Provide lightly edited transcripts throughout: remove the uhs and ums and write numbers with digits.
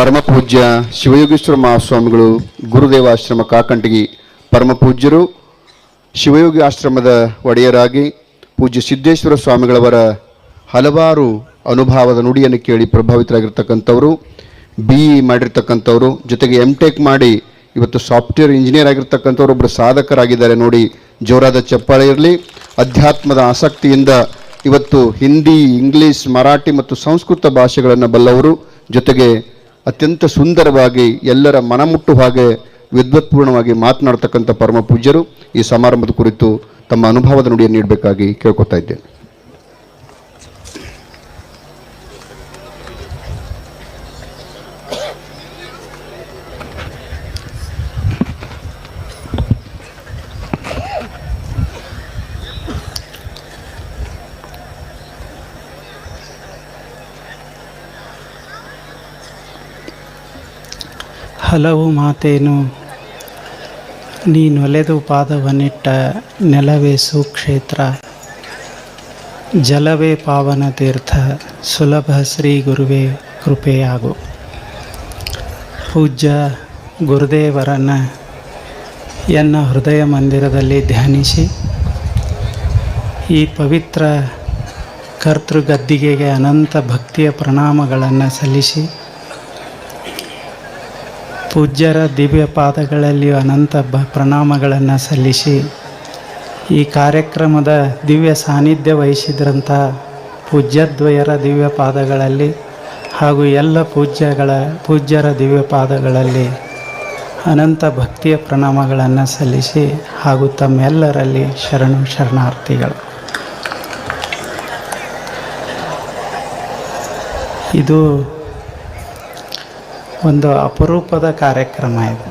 ಪರಮ ಪೂಜ್ಯ ಶಿವಯೋಗೀಶ್ವರ ಮಹಾಸ್ವಾಮಿಗಳು ಗುರುದೇವಾಶ್ರಮ ಕಾಕಂಟಗಿ ಪರಮ ಪೂಜ್ಯರು, ಶಿವಯೋಗಿ ಆಶ್ರಮದ ಒಡೆಯರಾಗಿ ಪೂಜ್ಯ ಸಿದ್ದೇಶ್ವರ ಸ್ವಾಮಿಗಳವರ ಹಲವಾರು ಅನುಭವದ ನುಡಿಯನ್ನು ಕೇಳಿ ಪ್ರಭಾವಿತರಾಗಿರ್ತಕ್ಕಂಥವರು, BE ಮಾಡಿರ್ತಕ್ಕಂಥವರು, ಜೊತೆಗೆ MTech ಮಾಡಿ ಇವತ್ತು ಸಾಫ್ಟ್ವೇರ್ ಇಂಜಿನಿಯರ್ ಆಗಿರ್ತಕ್ಕಂಥವ್ರು, ಒಬ್ಬರು ಸಾಧಕರಾಗಿದ್ದಾರೆ ನೋಡಿ. ಜೋರಾದ ಚಪ್ಪಾಳೆ ಇರಲಿ. ಅಧ್ಯಾತ್ಮದ ಆಸಕ್ತಿಯಿಂದ ಇವತ್ತು ಹಿಂದಿ, ಇಂಗ್ಲೀಷ್, ಮರಾಠಿ ಮತ್ತು ಸಂಸ್ಕೃತ ಭಾಷೆಗಳನ್ನು ಬಲ್ಲವರು, ಜೊತೆಗೆ ಅತ್ಯಂತ ಸುಂದರವಾಗಿ ಎಲ್ಲರ ಮನಮುಟ್ಟುವ ಹಾಗೆ ವಿದ್ವತ್ಪೂರ್ಣವಾಗಿ ಮಾತನಾಡ್ತಕ್ಕಂಥ ಪರಮ ಪೂಜ್ಯರು ಈ ಸಮಾರಂಭದ ಕುರಿತು ತಮ್ಮ ಅನುಭವದ ನುಡಿಯನ್ನು ನೀಡಬೇಕಾಗಿ ಕೇಳ್ಕೊತಾ ಇದ್ದೇನೆ. ಹಲವು ಮಾತೇನು ನೀನೊಲೆದು ಪಾದವನ್ನಿಟ್ಟ ನೆಲವೇ ಸುಕ್ಷೇತ್ರ, ಜಲವೇ ಪಾವನ ತೀರ್ಥ, ಸುಲಭ ಶ್ರೀ ಗುರುವೇ ಕೃಪೆಯಾಗು. ಪೂಜ್ಯ ಗುರುದೇವರನ್ನು ಎನ್ನ ಹೃದಯ ಮಂದಿರದಲ್ಲಿ ಧ್ಯಾನಿಸಿ ಈ ಪವಿತ್ರ ಕರ್ತೃಗದ್ದಿಗೆಗೆ ಅನಂತ ಭಕ್ತಿಯ ಪ್ರಣಾಮಗಳನ್ನು ಸಲ್ಲಿಸಿ, ಪೂಜ್ಯರ ದಿವ್ಯ ಪಾದಗಳಲ್ಲಿ ಅನಂತ ಪ್ರಣಾಮಗಳನ್ನು ಸಲ್ಲಿಸಿ, ಈ ಕಾರ್ಯಕ್ರಮದ ದಿವ್ಯ ಸಾನ್ನಿಧ್ಯ ವಹಿಸಿದ್ರಂಥ ಪೂಜ್ಯದ್ವಯರ ದಿವ್ಯ ಪಾದಗಳಲ್ಲಿ ಹಾಗೂ ಎಲ್ಲ ಪೂಜ್ಯರ ದಿವ್ಯ ಪಾದಗಳಲ್ಲಿ ಅನಂತ ಭಕ್ತಿಯ ಪ್ರಣಾಮಗಳನ್ನು ಸಲ್ಲಿಸಿ, ಹಾಗೂ ತಮ್ಮೆಲ್ಲರಲ್ಲಿ ಶರಣಾರ್ಥಿಗಳು. ಇದು ಒಂದು ಅಪರೂಪದ ಕಾರ್ಯಕ್ರಮ ಇದು.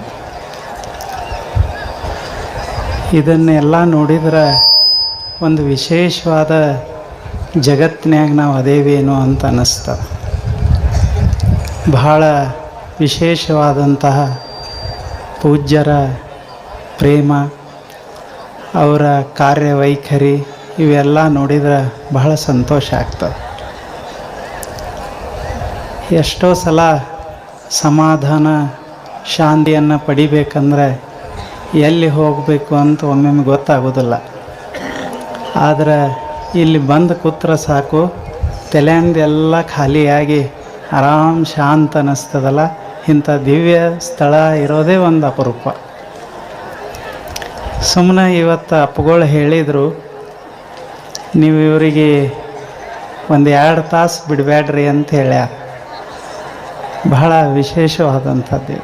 ಇದನ್ನೆಲ್ಲ ನೋಡಿದ್ರೆ ಒಂದು ವಿಶೇಷವಾದ ಜಗತ್ತಿನಾಗ ನಾವು ಅದೇವೇನೋ ಅಂತ ಅನ್ನಿಸ್ತದೆ. ಬಹಳ ವಿಶೇಷವಾದಂತಹ ಪೂಜ್ಯರ ಪ್ರೇಮ, ಅವರ ಕಾರ್ಯವೈಖರಿ ಇವೆಲ್ಲ ನೋಡಿದ್ರೆ ಬಹಳ ಸಂತೋಷ ಆಗ್ತದೆ. ಎಷ್ಟೋ ಸಲ ಸಮಾಧಾನ ಶಾಂತಿಯನ್ನು ಪಡಿಬೇಕಂದ್ರೆ ಎಲ್ಲಿ ಹೋಗಬೇಕು ಅಂತ ಒಮ್ಮೊಮ್ಮೆ ಗೊತ್ತಾಗೋದಿಲ್ಲ. ಆದರೆ ಇಲ್ಲಿ ಬಂದು ಕೂತ್ರೆ ಸಾಕು, ತಲೆಯಿಂದೆಲ್ಲ ಖಾಲಿಯಾಗಿ ಆರಾಮ್ ಶಾಂತ ಅನ್ನಿಸ್ತದಲ್ಲ. ಇಂಥ ದಿವ್ಯ ಸ್ಥಳ ಇರೋದೇ ಒಂದು ಅಪರೂಪ. ಸುಮ್ಮನೆ ಇವತ್ತು ಅಪ್ಪಗಳು ಹೇಳಿದರು, ನೀವು ಇವರಿಗೆ 1-2 ತಾಸು ಬಿಡಬೇಡ್ರಿ ಅಂತ ಹೇಳ್ಯಾರ. ಬಹಳ ವಿಶೇಷವಾದಂಥದ್ದು.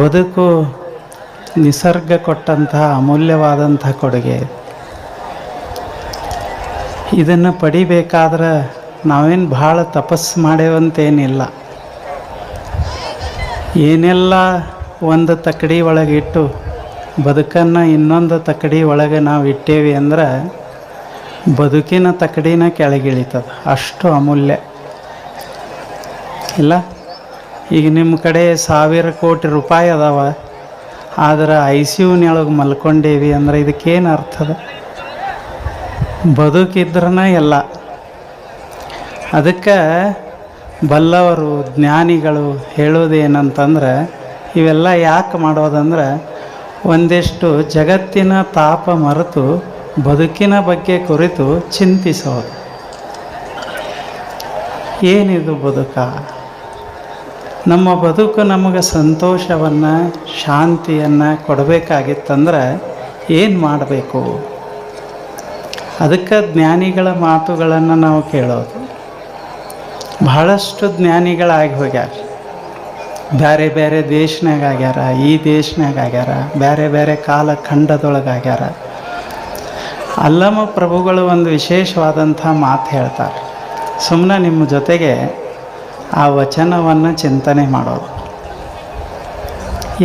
ಬದುಕು ನಿಸರ್ಗ ಕೊಟ್ಟಂತಹ ಅಮೂಲ್ಯವಾದಂಥ ಕೊಡುಗೆ. ಇದನ್ನು ಪಡಿಬೇಕಾದ್ರೆ ನಾವೇನು ಭಾಳ ತಪಸ್ಸು ಮಾಡೇವಂತೇನಿಲ್ಲ. ಏನೆಲ್ಲ ಒಂದು ತಕ್ಕಡಿ ಒಳಗಿಟ್ಟು ಬದುಕನ್ನು ಇನ್ನೊಂದು ತಕ್ಕಡಿ ಒಳಗೆ ನಾವು ಇಟ್ಟೇವಿ ಅಂದ್ರೆ ಬದುಕಿನ ತಕ್ಕಡಿನ ಕೆಳಗಿಳಿತದೆ. ಅಷ್ಟು ಅಮೂಲ್ಯ ಇಲ್ಲ. ಈಗ ನಿಮ್ಮ ಕಡೆ 1000 ಕೋಟಿ ರೂಪಾಯಿ ಅದಾವ, ಆದರೆ ICUನೊಳಗೆ ಮಲ್ಕೊಂಡೇವಿ ಅಂದ್ರೆ ಇದಕ್ಕೇನು ಅರ್ಥದ? ಬದುಕಿದ್ರನ ಎಲ್ಲ. ಅದಕ್ಕೆ ಬಲ್ಲವರು ಜ್ಞಾನಿಗಳು ಹೇಳೋದೇನಂತಂದ್ರೆ, ಇವೆಲ್ಲ ಯಾಕೆ ಮಾಡೋದಂದ್ರೆ ಒಂದಿಷ್ಟು ಜಗತ್ತಿನ ತಾಪ ಮರೆತು ಬದುಕಿನ ಬಗ್ಗೆ ಕುರಿತು ಚಿಂತಿಸೋದು. ಏನಿದು ಬದುಕ? ನಮ್ಮ ಬದುಕು ನಮಗೆ ಸಂತೋಷವನ್ನು, ಶಾಂತಿಯನ್ನು ಕೊಡಬೇಕಾಗಿತ್ತಂದ್ರೆ ಏನು ಮಾಡಬೇಕು? ಅದಕ್ಕೆ ಜ್ಞಾನಿಗಳ ಮಾತುಗಳನ್ನು ನಾವು ಕೇಳೋದು. ಬಹಳಷ್ಟು ಜ್ಞಾನಿಗಳಾಗಿ ಹೋಗ್ಯಾರ. ಬೇರೆ ಬೇರೆ ದೇಶನಾಗ ಆಗ್ಯಾರ, ಈ ದೇಶನಾಗ ಆಗ್ಯಾರ, ಬೇರೆ ಬೇರೆ ಕಾಲಖಂಡದೊಳಗಾಗ್ಯಾರ. ಅಲ್ಲಮ ಪ್ರಭುಗಳು ಒಂದು ವಿಶೇಷವಾದಂಥ ಮಾತು ಹೇಳ್ತಾರೆ. ಸುಮ್ಮನೆ ನಿಮ್ಮ ಜೊತೆಗೆ ಆ ವಚನವನ್ನು ಚಿಂತನೆ ಮಾಡೋದು.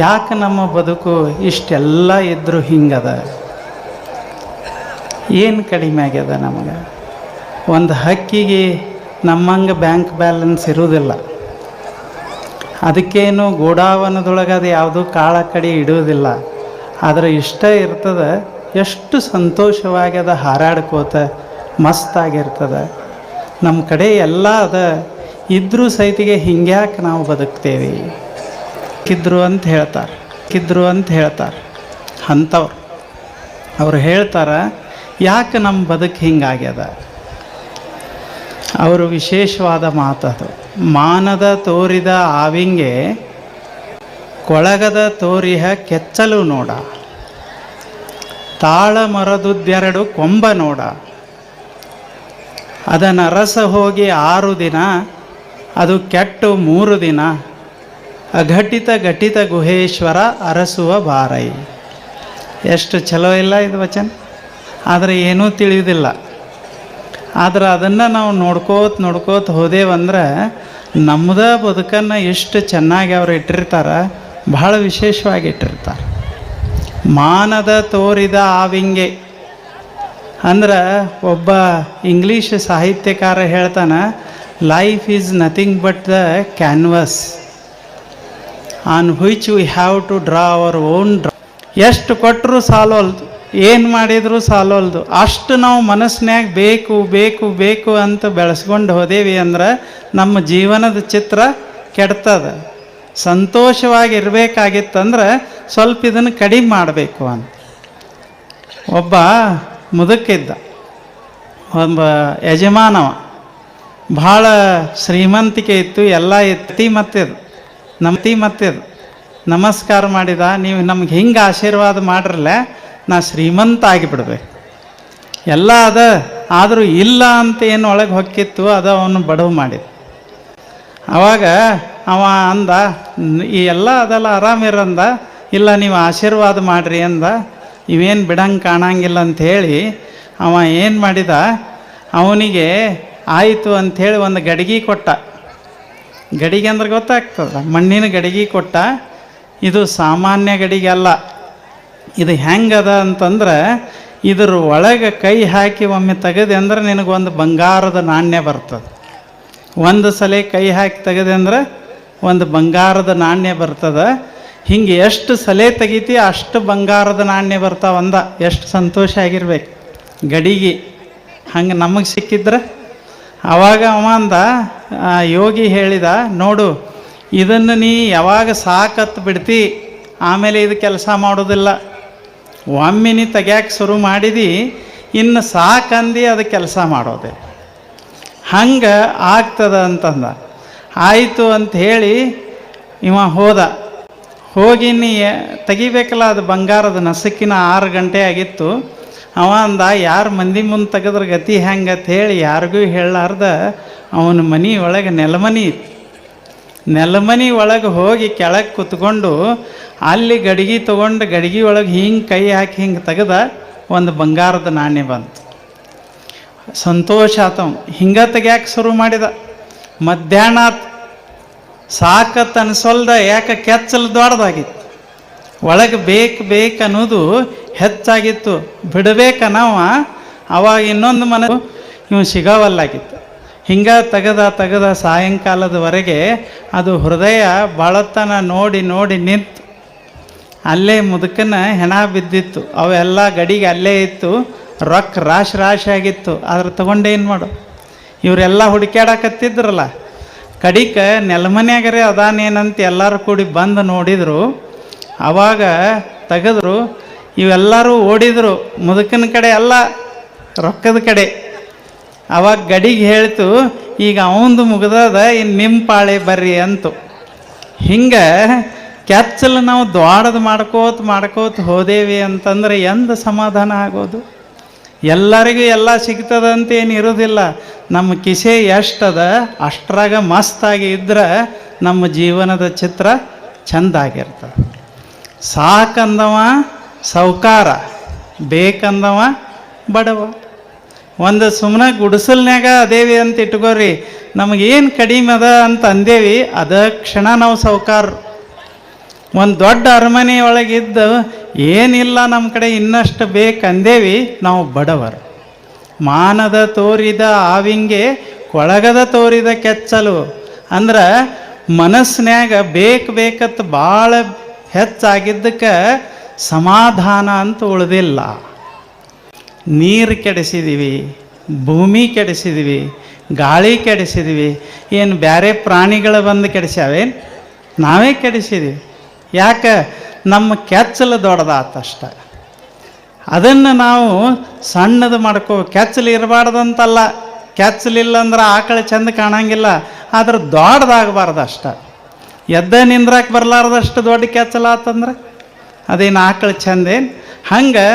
ಯಾಕೆ ನಮ್ಮ ಬದುಕು ಇಷ್ಟೆಲ್ಲ ಇದ್ದರೂ ಹಿಂಗದ? ಏನು ಕಡಿಮೆ ಆಗ್ಯದ ನಮಗೆ? ಒಂದು ಹಕ್ಕಿಗೆ ನಮ್ಮಂಗೆ ಬ್ಯಾಂಕ್ ಬ್ಯಾಲೆನ್ಸ್ ಇರುವುದಿಲ್ಲ. ಅದಕ್ಕೇನು ಗೋಡಾವನದೊಳಗೆ ಅದು ಯಾವುದೂ ಕಾಳ ಕಡಿ ಇಡುವುದಿಲ್ಲ. ಆದರೆ ಇಷ್ಟ ಇರ್ತದೆ, ಎಷ್ಟು ಸಂತೋಷವಾಗಿ ಅದು ಹಾರಾಡ್ಕೋತ ಮಸ್ತಾಗಿರ್ತದೆ. ನಮ್ಮ ಕಡೆ ಎಲ್ಲ ಅದ. ಇದ್ರೂ ಸಹಿತಿಗೆ ಹಿಂಗ್ಯಾಕೆ ನಾವು ಬದುಕ್ತೇವೆ ಕಿದ್ರು ಅಂತ ಹೇಳ್ತಾರೆ ಅಂಥವ್ರು ಅವ್ರು ಹೇಳ್ತಾರೆ ಯಾಕೆ ನಮ್ಮ ಬದುಕು ಹಿಂಗಾಗ್ಯದ. ಅವರು ವಿಶೇಷವಾದ ಮಾತದು. ಮಾನದ ತೋರಿದ ಆವಿಂಗೆ ಕೊಳಗದ ತೋರಿಹ ಕೆಚ್ಚಲು ನೋಡ, ತಾಳ ಮರದುದ್ದೆರಡು ಕೊಂಬ ನೋಡ, ಅದನ ರಸ ಹೋಗಿ 6 ದಿನ, ಅದು ಕೆಟ್ಟು 3 ದಿನ, ಅಘಟಿತ ಘಟಿತ ಗುಹೇಶ್ವರ ಅರಸುವ ಬಾರೈ. ಎಷ್ಟು ಚಲೋ ಇಲ್ಲ ಇದು ವಚನ, ಆದರೆ ಏನೂ ತಿಳಿಯುವುದಿಲ್ಲ. ಆದ್ರೆ ಅದನ್ನು ನಾವು ನೋಡ್ಕೋತ ಹೋದೇವಂದ್ರೆ ನಮ್ಮದ ಬದುಕನ್ನು ಎಷ್ಟು ಚೆನ್ನಾಗಿ ಅವ್ರು ಇಟ್ಟಿರ್ತಾರೆ, ಬಹಳ ವಿಶೇಷವಾಗಿ ಇಟ್ಟಿರ್ತಾರೆ. ಮಾನದ ತೋರಿದ ಆವಿಂಗೆ ಅಂದ್ರೆ ಒಬ್ಬ ಇಂಗ್ಲೀಷ್ ಸಾಹಿತ್ಯಕಾರ ಹೇಳ್ತಾನೆ, life is nothing but the canvas on which we have to draw our own draw. ಎಷ್ಟು ಕೊಟ್ಟರು ಸಾಲೋಲ್ದು, ಏನು ಮಾಡಿದರೂ ಸಾಲೋಲ್ದು. ಅಷ್ಟು ನಾವು ಮನಸ್ಸಿನ್ಯಾಗ ಬೇಕು ಬೇಕು ಬೇಕು ಅಂತ ಬೆಳೆಸ್ಕೊಂಡು ಹೋದೇವಿ ಅಂದ್ರೆ ನಮ್ಮ ಜೀವನದ ಚಿತ್ರ ಕೆಡ್ತದ. ಸಂತೋಷವಾಗಿರ್ಬೇಕಾಗಿತ್ತಂದ್ರೆ ಸ್ವಲ್ಪ ಇದನ್ನು ಕಡಿಮೆ ಮಾಡಬೇಕು ಅಂತ. ಒಬ್ಬ ಮುದುಕಿದ್ದ, ಒಬ್ಬ ಯಜಮಾನವ, ಭಾಳ ಶ್ರೀಮಂತಿಕೆ ಇತ್ತು, ಎಲ್ಲ ಎತ್ತಿ ಮತ್ತಿದು ನಮಸ್ಕಾರ ಮಾಡಿದ, ನೀವು ನಮ್ಗೆ ಹಿಂಗೆ ಆಶೀರ್ವಾದ ಮಾಡ್ರಲ್ಲ, ನಾ ಶ್ರೀಮಂತ ಆಗಿಬಿಡ್ಬೇಕು. ಎಲ್ಲ ಅದ, ಆದರೂ ಇಲ್ಲ ಅಂತ ಏನು ಒಳಗೆ ಹೊಕ್ಕಿತ್ತು ಅದು ಅವನು ಬಡವು ಮಾಡಿದ. ಆವಾಗ ಅವ ಅಂದ, ಈ ಎಲ್ಲ ಅದೆಲ್ಲ ಆರಾಮಿರಂದ, ಇಲ್ಲ ನೀವು ಆಶೀರ್ವಾದ ಮಾಡ್ರಿ ಅಂದ. ಇವೇನು ಬಿಡಂಗೆ ಕಾಣಂಗಿಲ್ಲ ಅಂಥೇಳಿ ಅವ ಏನು ಮಾಡಿದ, ಅವನಿಗೆ ಆಯಿತು ಅಂಥೇಳಿ ಒಂದು ಗಡಿಗೆ ಕೊಟ್ಟ. ಗಡಿಗೆ ಅಂದ್ರೆ ಗೊತ್ತಾಗ್ತದ, ಮಣ್ಣಿನ ಗಡಿಗೆ ಕೊಟ್ಟ. ಇದು ಸಾಮಾನ್ಯ ಗಡಿಗೆ ಅಲ್ಲ, ಇದು ಹೆಂಗದ ಅಂತಂದ್ರೆ ಇದ್ರ ಒಳಗೆ ಕೈ ಹಾಕಿ ಒಮ್ಮೆ ತೆಗೆದೆ ಅಂದ್ರೆ ನಿನಗೊಂದು ಬಂಗಾರದ ನಾಣ್ಯ ಬರ್ತದೆ. ಒಂದು ಸಲ ಕೈ ಹಾಕಿ ತೆಗೆದೆ ಅಂದ್ರೆ ಒಂದು ಬಂಗಾರದ ನಾಣ್ಯ ಬರ್ತದೆ. ಹಿಂಗೆ ಎಷ್ಟು ಸಲ ತೆಗಿತಿ ಅಷ್ಟು ಬಂಗಾರದ ನಾಣ್ಯ ಬರ್ತಾವಂದ. ಎಷ್ಟು ಸಂತೋಷ ಆಗಿರ್ಬೇಕು ಗಡಿಗೆ ಹಂಗೆ ನಮಗೆ ಸಿಕ್ಕಿದ್ರೆ. ಆವಾಗ ಅವ ಅಂದ, ಯೋಗಿ ಹೇಳಿದ, ನೋಡು ಇದನ್ನು ನೀ ಯಾವಾಗ ಸಾಕತ್ತು ಬಿಡ್ತಿ ಆಮೇಲೆ ಇದು ಕೆಲಸ ಮಾಡೋದಿಲ್ಲ. ಒಮ್ಮೆ ನೀ ತೆಗ್ಯಾಕೆ ಶುರು ಮಾಡಿದಿ, ಇನ್ನು ಸಾಕಂದು ಅದು ಕೆಲಸ ಮಾಡೋದೆ, ಹಂಗೆ ಆಗ್ತದ ಅಂತಂದ. ಆಯಿತು ಅಂತ ಹೇಳಿ ಇವ ಹೋಗಿ ನೀ ತೆಗಿಬೇಕಲ್ಲ, ಅದು ಬಂಗಾರದ ನಸುಕಿನ 6 ಗಂಟೆ ಆಗಿತ್ತು. ಅವ ಅಂದ, ಯಾರು ಮಂದಿ ಮುಂದೆ ತೆಗೆದ್ರೆ ಗತಿ ಹೆಂಗೆ ಅಂತ ಹೇಳಿ ಯಾರಿಗೂ ಹೇಳಲಾರ್ದ ಅವನ ಮನೆ ಒಳಗೆ ನೆಲಮನಿ ಇತ್ತು. ನೆಲಮನಿ ಒಳಗೆ ಹೋಗಿ ಕೆಳಗೆ ಕುತ್ಕೊಂಡು ಅಲ್ಲಿ ಗಡಿಗೆ ತೊಗೊಂಡು ಗಡಿಗೆ ಒಳಗೆ ಹಿಂಗೆ ಕೈ ಹಾಕಿ ಹಿಂಗೆ ತೆಗೆದ, ಒಂದು ಬಂಗಾರದ ನಾಣ್ಯ ಬಂತು. ಸಂತೋಷ ಆತವ. ಹಿಂಗೆ ತೆಗ್ಯಾಕೆ ಶುರು ಮಾಡಿದ. ಮಧ್ಯಾಹ್ನ ಸಾಕತ್ತು ಅನ್ಸೊಲ್ದ, ಯಾಕೆ ಕೆಚ್ಚಲು ದೊಡ್ಡದಾಗಿತ್ತು, ಒಳಗೆ ಬೇಕು ಅನ್ನೋದು ಹೆಚ್ಚಾಗಿತ್ತು. ಬಿಡಬೇಕನ್ನವ ಅವಾಗ ಇನ್ನೊಂದು ಮನೆ ಇವು ಸಿಗವಲ್ಲಾಗಿತ್ತು. ಹಿಂಗೆ ತೆಗೆದ ಸಾಯಂಕಾಲದವರೆಗೆ ಅದು ಹೃದಯ ಬಳತನ ನೋಡಿ ನಿಂತು ಅಲ್ಲೇ ಮುದುಕನ ಹೆಣ ಬಿದ್ದಿತ್ತು. ಅವೆಲ್ಲ ಗಡಿಗೆ ಅಲ್ಲೇ ಇತ್ತು, ರೊಕ್ಕ ರಾಶಿ ಆಗಿತ್ತು. ಅದ್ರ ತೊಗೊಂಡೇನು ಮಾಡು, ಇವರೆಲ್ಲ ಹುಡುಕ್ಯಾಡಕತ್ತಿದ್ರಲ್ಲ. ಕಡಿಕ ನೆಲಮನ್ಯಾಗರೆ ಅದಾನೇನಂತ ಎಲ್ಲರೂ ಕೂಡಿ ಬಂದು ನೋಡಿದರು. ಆವಾಗ ತೆಗೆದ್ರು, ಇವೆಲ್ಲರೂ ಓಡಿದರು ಮುದುಕನ ಕಡೆ ಅಲ್ಲ, ರೊಕ್ಕದ ಕಡೆ. ಆವಾಗ ಗಡಿಗೆ ಹೇಳ್ತು, ಈಗ ಅವಂದು ಮುಗ್ದದ, ಇನ್ನು ನಿಮ್ಮ ಪಾಳೆ ಬರ್ರಿ ಅಂತು. ಹಿಂಗೆ ಕೆಚ್ಚಲು ನಾವು ದ್ವಾಡದು ಮಾಡ್ಕೋತ ಹೋದೇವಿ ಅಂತಂದ್ರೆ ಎಂದ ಸಮಾಧಾನ ಆಗೋದು? ಎಲ್ಲರಿಗೂ ಎಲ್ಲ ಸಿಗ್ತದಂತೇನು ಇರೋದಿಲ್ಲ. ನಮ್ಮ ಕಿಸೆ ಎಷ್ಟದ ಅಷ್ಟರಾಗ ಮಸ್ತಾಗಿ ಇದ್ರೆ ನಮ್ಮ ಜೀವನದ ಚಿತ್ರ ಚೆಂದಾಗಿರ್ತದೆ. ಸಾಕಂದವ ಸೌಕಾರ, ಬೇಕಂದವ ಬಡವ. ಒಂದು ಸುಮ್ಮನೆ ಗುಡಿಸಲ್ನ್ಯಾಗ ಅದೇವಿ ಅಂತ ಇಟ್ಕೋರಿ, ನಮಗೇನು ಕಡಿಮೆ ಅದ ಅಂತ ಅಂದೇವಿ, ಅದ ಕ್ಷಣ ನಾವು ಸೌಕಾರ. ಒಂದು ದೊಡ್ಡ ಅರಮನೆ ಒಳಗಿದ್ದು ಏನಿಲ್ಲ ನಮ್ಮ ಕಡೆ ಇನ್ನಷ್ಟು ಬೇಕಂದೇವಿ, ನಾವು ಬಡವರು. ಮಾನದ ತೋರಿದ ಆವಿಂಗೆ ಕೊಳಗದ ತೋರಿದ ಕೆಚ್ಚಲು ಅಂದ್ರೆ ಮನಸ್ಸಿನ್ಯಾಗ ಬೇಕತ್ತ ಭಾಳ ಹೆಚ್ಚಾಗಿದ್ದಕ್ಕೆ ಸಮಾಧಾನ ಅಂತ ಉಳಿದಿಲ್ಲ. ನೀರು ಕೆಡಿಸಿದ್ದೀವಿ, ಭೂಮಿ ಕೆಡಿಸಿದ್ದೀವಿ, ಗಾಳಿ ಕೆಡಿಸಿದ್ವಿ, ಏನು ಬೇರೆ ಪ್ರಾಣಿಗಳು ಬಂದು ಕೆಡಿಸ್ಯಾವೇನು? ನಾವೇ ಕೆಡಿಸಿದ್ವಿ. ಯಾಕೆ? ನಮ್ಮ ಕೆಚ್ಚಲು ದೊಡ್ಡದಾತಷ್ಟ. ಅದನ್ನು ನಾವು ಸಣ್ಣದು ಕೆಚ್ಚಲು ಇರಬಾರ್ದಂತಲ್ಲ, ಕೆಚ್ಚಲಿಲ್ಲ ಅಂದ್ರೆ ಆಕಳು ಚೆಂದ ಕಾಣಂಗಿಲ್ಲ, ಆದ್ರೆ ದೊಡ್ಡದಾಗಬಾರ್ದು ಅಷ್ಟ. ಎದ್ದ ನಿಂದ್ರಕ್ಕೆ ಬರಲಾರ್ದಷ್ಟು ದೊಡ್ಡ ಕೆಚ್ಚಲಾತಂದ್ರೆ ಅದೇನು ಆಕಳು ಚೆಂದೇನು? ಹಂಗೆ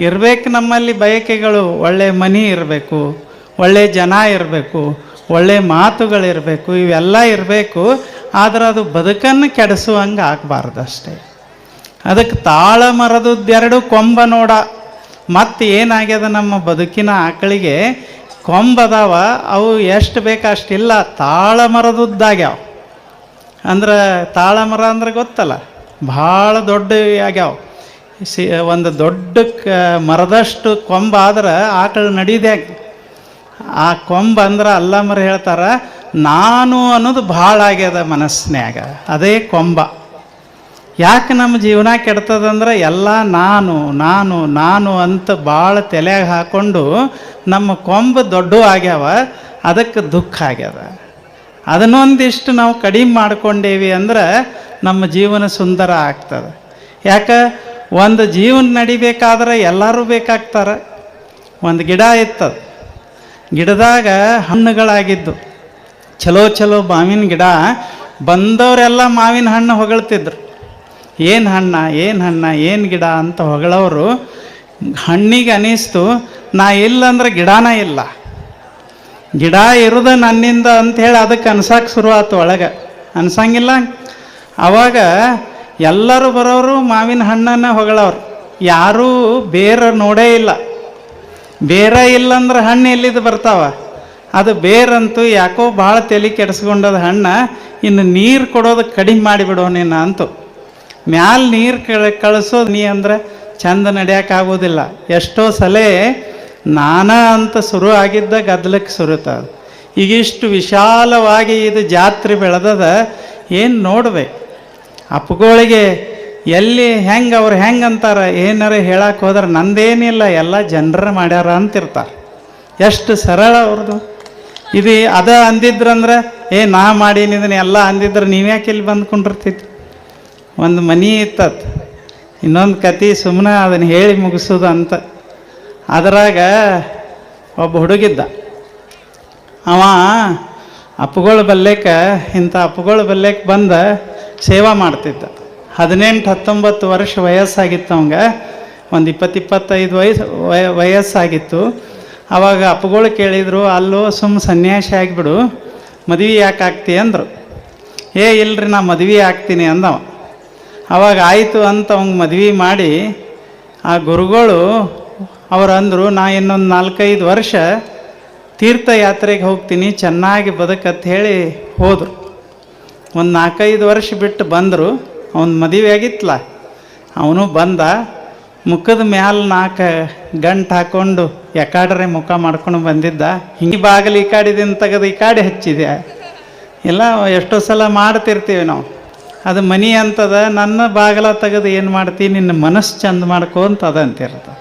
ಇರಬೇಕು ನಮ್ಮಲ್ಲಿ ಬಯಕೆಗಳು. ಒಳ್ಳೆ ಮನೆ ಇರಬೇಕು, ಒಳ್ಳೆ ಜನ ಇರಬೇಕು, ಒಳ್ಳೆ ಮಾತುಗಳಿರಬೇಕು, ಇವೆಲ್ಲ ಇರಬೇಕು. ಆದರೆ ಅದು ಬದುಕನ್ನು ಕೆಡಿಸುವಂಗೆ ಆಗಬಾರ್ದು ಅಷ್ಟೇ. ಅದಕ್ಕೆ ತಾಳ ಮರದದ್ದೆರಡು ಕೊಂಬ ನೋಡ. ಮತ್ತು ಏನಾಗ್ಯದ ನಮ್ಮ ಬದುಕಿನ ಆಕಳಿಗೆ ಕೊಂಬದಾವ, ಅವು ಎಷ್ಟು ಬೇಕು ಅಷ್ಟಿಲ್ಲ, ತಾಳ ಮರದದ್ದಾಗ್ಯಾವ. ಅಂದ್ರೆ ತಾಳ ಮರ ಅಂದ್ರೆ ಗೊತ್ತಲ್ಲ, ಭಾಳ ದೊಡ್ಡ ಆಗ್ಯಾವ. ಒಂದು ದೊಡ್ಡ ಮರದಷ್ಟು ಕೊಂಬ ಆದ್ರೆ ಆಕಳು ನಡೀದ್ಯಾಗ. ಆ ಕೊಂಬ ಅಂದ್ರೆ ಅಲ್ಲಮರು ಹೇಳ್ತಾರೆ, ನಾನು ಅನ್ನೋದು ಭಾಳ ಆಗ್ಯದ ಮನಸ್ಸಿನ್ಯಾಗ, ಅದೇ ಕೊಂಬ. ಯಾಕೆ ನಮ್ಮ ಜೀವನ ಕೆಡ್ತದಂದ್ರೆ ಎಲ್ಲ ನಾನು ನಾನು ನಾನು ಅಂತ ಭಾಳ ತಲೆಯಾಗ ಹಾಕ್ಕೊಂಡು ನಮ್ಮ ಕೊಂಬ ದೊಡ್ಡ ಆಗ್ಯಾವ, ಅದಕ್ಕೆ ದುಃಖ ಆಗ್ಯದ. ಅದನ್ನೊಂದಿಷ್ಟು ನಾವು ಕಡಿಮೆ ಮಾಡ್ಕೊಂಡೇವಿ ಅಂದ್ರೆ ನಮ್ಮ ಜೀವನ ಸುಂದರ ಆಗ್ತದೆ. ಯಾಕೆ? ಒಂದು ಜೀವನ ನಡಿಬೇಕಾದ್ರೆ ಎಲ್ಲರೂ ಬೇಕಾಗ್ತಾರೆ. ಒಂದು ಗಿಡ ಇತ್ತದು, ಗಿಡದಾಗ ಹಣ್ಣುಗಳಾಗಿದ್ದು, ಚಲೋ ಚಲೋ ಮಾವಿನ ಗಿಡ. ಬಂದವರೆಲ್ಲ ಮಾವಿನ ಹಣ್ಣು ಹೊಗಳ್ತಿದ್ರು. ಏನು ಹಣ್ಣ, ಏನು ಹಣ್ಣ, ಏನು ಗಿಡ ಅಂತ ಹೊಗಳವರು ಹಣ್ಣಿಗೆ ಅನಿಸ್ತು ನಾ ಇಲ್ಲಂದ್ರೆ ಗಿಡನ ಇಲ್ಲ, ಗಿಡ ಇರೋದು ನನ್ನಿಂದ ಅಂಥೇಳಿ ಅದಕ್ಕೆ ಅನ್ಸಕ್ಕೆ ಶುರು ಆಯ್ತು. ಒಳಗೆ ಅನ್ಸಂಗಿಲ್ಲ. ಆವಾಗ ಎಲ್ಲರೂ ಬರೋರು ಮಾವಿನ ಹಣ್ಣನ್ನು ಹೊಗಳವ್ರು, ಯಾರೂ ಬೇರೆ ನೋಡೇ ಇಲ್ಲ. ಬೇರೆ ಇಲ್ಲಂದ್ರೆ ಹಣ್ಣು ಎಲ್ಲಿದ್ದು ಬರ್ತಾವ? ಅದು ಬೇರಂತೂ ಯಾಕೋ ಭಾಳ ತಲೆ ಕೆಡಿಸ್ಕೊಂಡದ ಹಣ್ಣು. ಇನ್ನು ನೀರು ಕೊಡೋದು ಕಡಿಮೆ ಮಾಡಿಬಿಡೋ ನೀನು ಅಂತು. ಮ್ಯಾಲ ನೀರು ಕಳಿಸೋದು ನೀ ಅಂದ್ರೆ ಚಂದ ನಡೆಯೋಕ್ಕಾಗೋದಿಲ್ಲ. ಎಷ್ಟೋ ಸಲ ನಾನಾ ಅಂತ ಶುರು ಆಗಿದ್ದ ಗದ್ದಲಕ್ಕೆ ಸುರುತ್ತದ. ಈಗಿಷ್ಟು ವಿಶಾಲವಾಗಿ ಇದು ಜಾತ್ರೆ ಬೆಳೆದದ, ಏನು ನೋಡ್ಬೇಕು. ಅಪ್ಪುಗಳಿಗೆ ಎಲ್ಲಿ ಹೆಂಗೆ ಅವ್ರು ಹೆಂಗೆ ಅಂತಾರೆ, ಏನಾರ ಹೇಳಕ್ಕೆ ಹೋದ್ರೆ ನಂದೇನಿಲ್ಲ, ಎಲ್ಲ ಜನರ ಮಾಡ್ಯಾರ ಅಂತಿರ್ತಾರೆ. ಎಷ್ಟು ಸರಳ ಅವ್ರದ್ದು. ಇದು ಅದ ಅಂದಿದ್ರಂದ್ರೆ ನಾ ಮಾಡೀನಿ ಇದನ್ನ ಎಲ್ಲ ಅಂದಿದ್ರೆ ನೀವ್ಯಾಕೆ ಇಲ್ಲಿ ಬಂದ್ಕೊಂಡಿರ್ತಿತ್ತು. ಒಂದು ಮನೆ ಇತ್ತತ್, ಇನ್ನೊಂದು ಕತೆ ಸುಮ್ಮನೆ ಅದನ್ನು ಹೇಳಿ ಮುಗಿಸೋದು ಅಂತ. ಅದರಾಗ ಒಬ್ಬ ಹುಡುಗಿದ್ದ. ಅವ ಅಪ್ಪುಗಳ ಬಲ್ಲೇಕ ಇಂಥ ಅಪ್ಪುಗಳ ಬಲ್ಲೇಕ ಬಂದ ಸೇವಾ ಮಾಡ್ತಿದ್ದ. 18-19 ವರ್ಷ ವಯಸ್ಸಾಗಿತ್ತು ಅವಂಗೆ. ಒಂದು 20-25 ವಯಸ್ಸಾಗಿತ್ತು. ಆವಾಗ ಅಪ್ಪುಗಳು ಕೇಳಿದರು, ಅಲ್ಲೋ ಸುಮ್ಮ ಸನ್ಯಾಸಿ ಆಗಿಬಿಡು, ಮದುವೆ ಯಾಕೆ ಆಗ್ತಿ ಅಂದರು. ಇಲ್ರಿ ನಾ ಮದುವೆ ಆಗ್ತೀನಿ ಅಂದವ. ಅವಾಗ ಆಯಿತು ಅಂತ ಅವಂಗೆ ಮದುವೆ ಮಾಡಿ ಆ ಗುರುಗಳು ಅವ್ರು ಅಂದರು, ನಾ ಇನ್ನೊಂದು 4-5 ವರ್ಷ ತೀರ್ಥಯಾತ್ರೆಗೆ ಹೋಗ್ತೀನಿ, ಚೆನ್ನಾಗಿ ಬದುಕಂತ ಹೇಳಿ ಹೋದರು. ಒಂದು 4-5 ವರ್ಷ ಬಿಟ್ಟು ಬಂದರು. ಅವನ ಮದುವೆ ಆಗಿತ್ತಲ್ಲ, ಅವನು ಬಂದ. ಮುಖದ ಮ್ಯಾಲ 4 ಗಂಟು ಹಾಕ್ಕೊಂಡು ಎಕಾಡ್ರೆ ಮುಖ ಮಾಡ್ಕೊಂಡು ಬಂದಿದ್ದ. ಹಿಂಗೆ ಬಾಗಿಲು ಈ ಕಾಡಿದಿಂದ ತೆಗೆದು ಈ ಕಾಡಿ ಹಚ್ಚಿದೆ. ಇಲ್ಲ ಎಷ್ಟೋ ಸಲ ಮಾಡ್ತಿರ್ತೀವಿ ನಾವು. ಅದು ಮನೆ ಅಂತದ, ನನ್ನ ಬಾಗಿಲ ತೆಗೆದು ಏನು ಮಾಡ್ತೀನಿ, ನಿನ್ನ ಮನಸ್ಸು ಚಂದ ಮಾಡ್ಕೊ ಅಂತ ಅದಂತಿರ್ತದೆ.